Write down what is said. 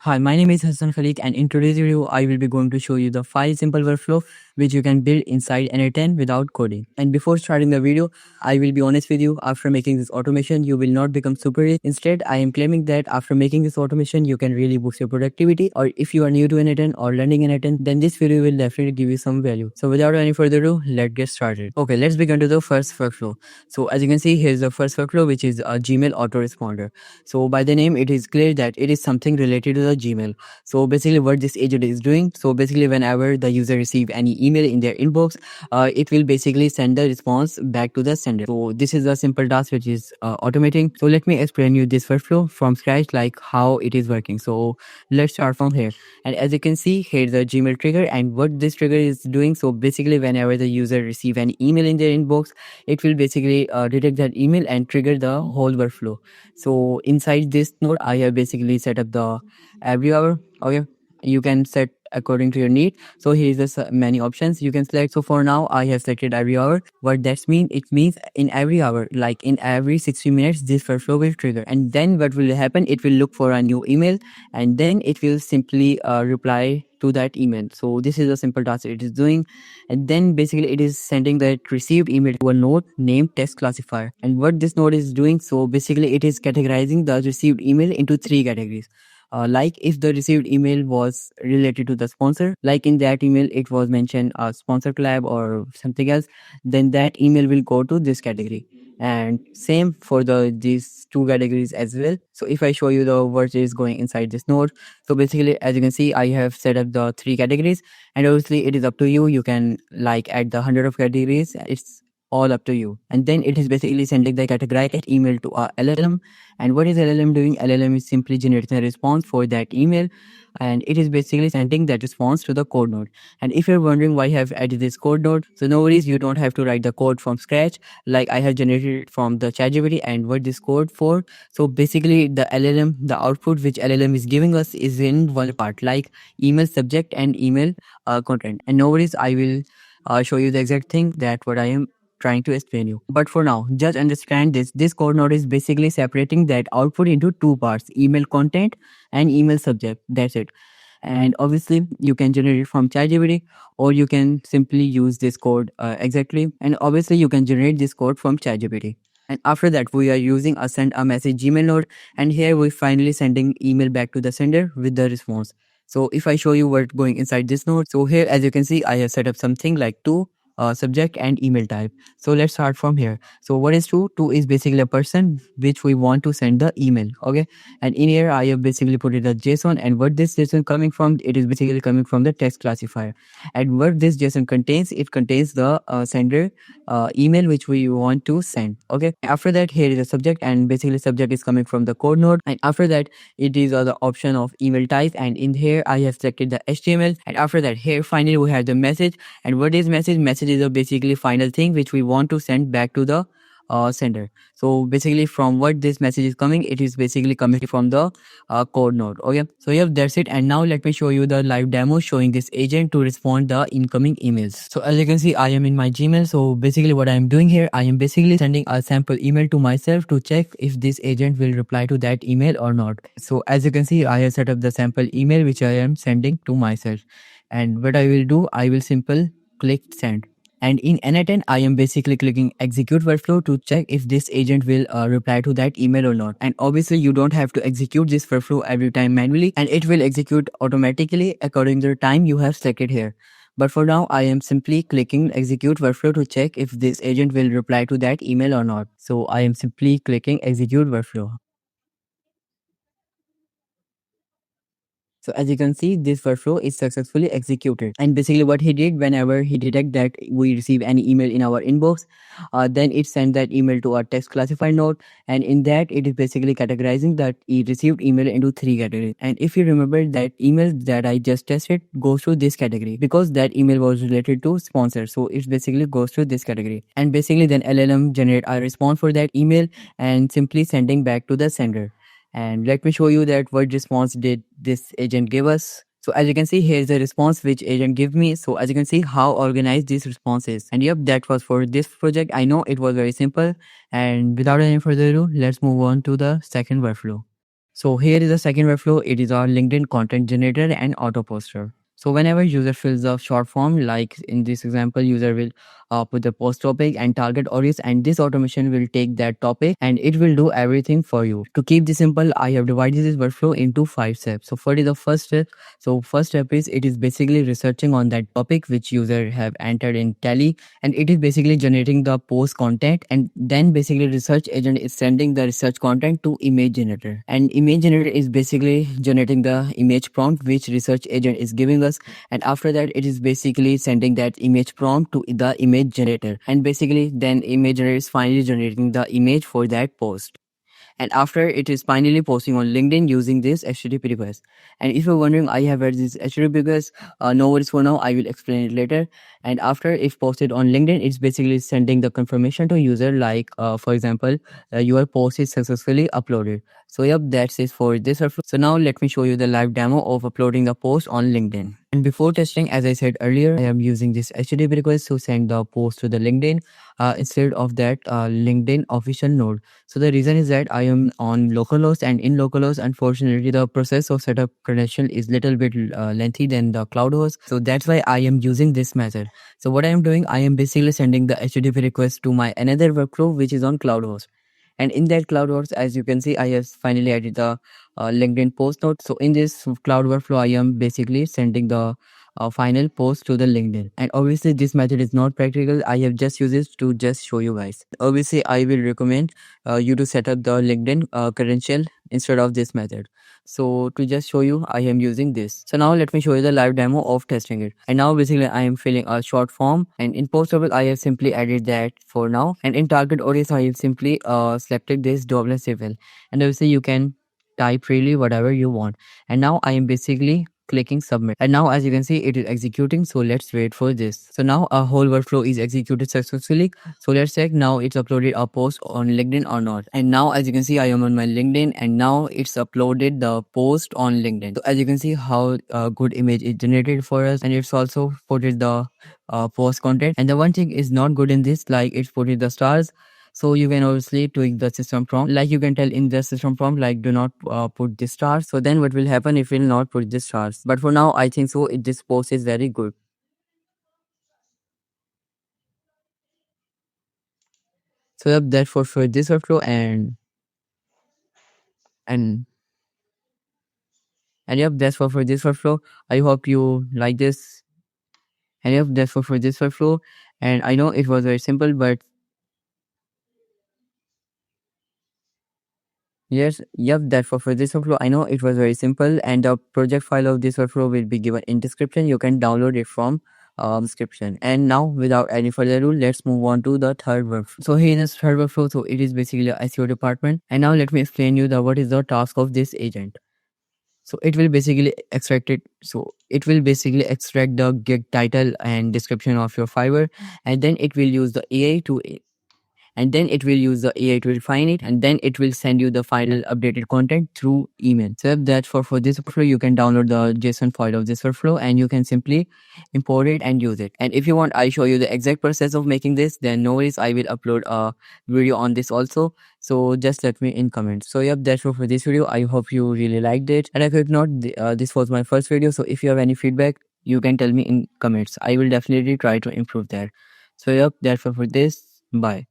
Hi, my name is Hassan Khalik, and in today's video, I will be going to show you the 5 simple workflow which you can build inside n8n without coding. And before starting the video, I will be honest with you, after making this automation, you will not become super rich. Instead, I am claiming that after making this automation, you can really boost your productivity. Or if you are new to n8n or learning n8n, then this video will definitely give you some value. So without any further ado, let's get started. Okay, let's begin to the first workflow. So as you can see, here's the first workflow, which is a Gmail autoresponder. So by the name, it is clear that it is something related to the Gmail. So basically what this agent is doing, so basically whenever the user receive any email in their inbox, it will basically send the response back to the sender. So this is a simple task which is automating. So let me explain you this workflow from scratch, like how it is working. So let's start from here. And as you can see, here's the Gmail trigger, and what this trigger is doing, so basically whenever the user receive an email in their inbox, it will basically detect that email and trigger the whole workflow. So inside this node, I have basically set up the every hour. Okay, you can set according to your need. So here is the many options you can select. So for now, I have selected every hour. What that means, it means in every hour, like in every 60 minutes, this workflow will trigger. And then what will happen? It will look for a new email, and then it will simply reply to that email. So this is a simple task it is doing. And then basically it is sending that received email to a node named test classifier. And what this node is doing, so basically it is categorizing the received email into 3 categories. Like if the received email was related to the sponsor, like in that email it was mentioned a sponsor collab or something else, then that email will go to this category. And same for these 2 categories as well. So if I show you the what is going inside this node, so basically as you can see, I have set up the 3 categories, and obviously it is up to you. You can like add the 100 of categories. It's all up to you. And then it is basically sending the categorized email to a LLM. And what is LLM doing? LLM is simply generating a response for that email, and it is basically sending that response to the code node. And if you're wondering why I have added this code node, so no worries, you don't have to write the code from scratch. Like I have generated it from the ChatGPT. And what this code for? So basically the LLM, the output which LLM is giving us is in one part, like email subject and email content. And no worries, I will show you the exact thing that what I am trying to explain you. But for now, just understand this code node is basically separating that output into 2 parts, email content and email subject. That's it. And obviously you can generate it from ChatGPT, or you can simply use this code exactly. And obviously you can generate this code from ChatGPT. And after that, we are using a send a message Gmail node, and here we finally sending email back to the sender with the response. So if I show you what's going inside this node, so here as you can see, I have set up something like two subject and email type. So let's start from here. So what is two? Two is basically a person which we want to send the email. Okay, and in here I have basically put it as JSON, and what this JSON coming from, it is basically coming from the text classifier. And what this JSON contains, it contains the sender email which we want to send. Okay, after that, here is a subject, and basically subject is coming from the code node. And after that, it is the option of email type, and in here I have selected the HTML. And after that, here finally we have the message. And what is message? Message is a basically final thing which we want to send back to the sender. So basically from what this message is coming, it is basically coming from the code node. Okay, so yeah, that's it. And now let me show you the live demo showing this agent to respond the incoming emails. So as you can see, I am in my Gmail. So basically what I am doing here, I am basically sending a sample email to myself to check if this agent will reply to that email or not. So as you can see, I have set up the sample email which I am sending to myself. And what I will do, I will simple click send. And in n8n, I am basically clicking execute workflow to check if this agent will reply to that email or not. And obviously you don't have to execute this workflow every time manually, and it will execute automatically according to the time you have selected here. But for now, I am simply clicking execute workflow to check if this agent will reply to that email or not. So I am simply clicking execute workflow. So as you can see, this workflow is successfully executed. And basically what he did, whenever he detect that we receive any email in our inbox, then it sends that email to our text classified node. And in that, it is basically categorizing that he received email into 3 categories. And if you remember, that email that I just tested goes to this category because that email was related to sponsor. So it basically goes to this category. And basically then LLM generate a response for that email and simply sending back to the sender. And let me show you that what response did this agent give us. So as you can see, here is the response which agent give me. So as you can see how organized this response is. And yep, that was for this project. I know it was very simple. And without any further ado, let's move on to the second workflow. So here is the second workflow. It is our LinkedIn content generator and auto poster. So whenever user fills a short form, like in this example, user will put the post topic and target audience, and this automation will take that topic and it will do everything for you. To keep this simple, I have divided this workflow into 5 steps. So what is the first step? So first step is it is basically researching on that topic which user have entered in Tally, and it is basically generating the post content, and then basically research agent is sending the research content to image generator, and image generator is basically generating the image prompt which research agent is giving us, and after that it is basically sending that image prompt to the image generator, and basically then image generator is finally generating the image for that post, and after it is finally posting on LinkedIn using this HTTP request. And if you're wondering, I have read this HTTP request, no worries for now, I will explain it later. And after if posted on LinkedIn, it's basically sending the confirmation to user, like for example, your post is successfully uploaded. So yep, that's it for this workflow. So now let me show you the live demo of uploading the post on LinkedIn. And before testing, as I said earlier, I am using this HTTP request to send the post to the LinkedIn instead of that LinkedIn official node. So the reason is that I am on localhost, and in localhost, unfortunately, the process of setup credential is little bit lengthy than the cloud host. So that's why I am using this method. So what I am doing, I am basically sending the HTTP request to my another workflow which is on cloud host. And in that cloud host, as you can see, I have finally added the LinkedIn post node. So in this cloud workflow, I am basically sending the final post to the LinkedIn. And obviously this method is not practical. I have just used it to just show you guys. Obviously I will recommend you to set up the LinkedIn credential instead of this method. So to just show you, I am using this. So now let me show you the live demo of testing it. And now basically I am filling a short form, and in post topic I have simply added that for now, and in target audience I have simply selected this double civil, and obviously you can type freely whatever you want. And now I am basically clicking submit, and now as you can see it is executing. So let's wait for this. So now a whole workflow is executed successfully. So let's check now it's uploaded a post on LinkedIn or not. And now as you can see I am on my LinkedIn, and now it's uploaded the post on LinkedIn. So as you can see how good image is generated for us, and it's also put the post content. And the one thing is not good in this, like it's put the stars. So you can obviously tweak the system prompt, like you can tell in the system prompt like do not put the stars. So then what will happen, if it will not put the stars. But for now I think so this post is very good. So yep, that's for this workflow. And and yep, that's for this workflow. I hope you like this. And yep, that's for this workflow. And I know it was very simple, but yes, yep, that's for this workflow. I know it was very simple, and the project file of this workflow will be given in description. You can download it from description. And now, without any further ado, let's move on to the third workflow. So here is third workflow. So it is basically a SEO department. And now let me explain you the what is the task of this agent. So it will basically extract it. So it will basically extract the gig title and description of your Fiverr, and then it will use the AI to and then it will use the AI to refine it, and then it will send you the final updated content through email. So that's for this workflow. You can download the JSON file of this workflow, and you can simply import it and use it. And if you want I show you the exact process of making this, then no worries, I will upload a video on this also. So just let me in comments. So yep, that's for this video. I hope you really liked it, and if not, this was my first video. So if you have any feedback, you can tell me in comments. I will definitely try to improve that. So yep, that's for this. Bye.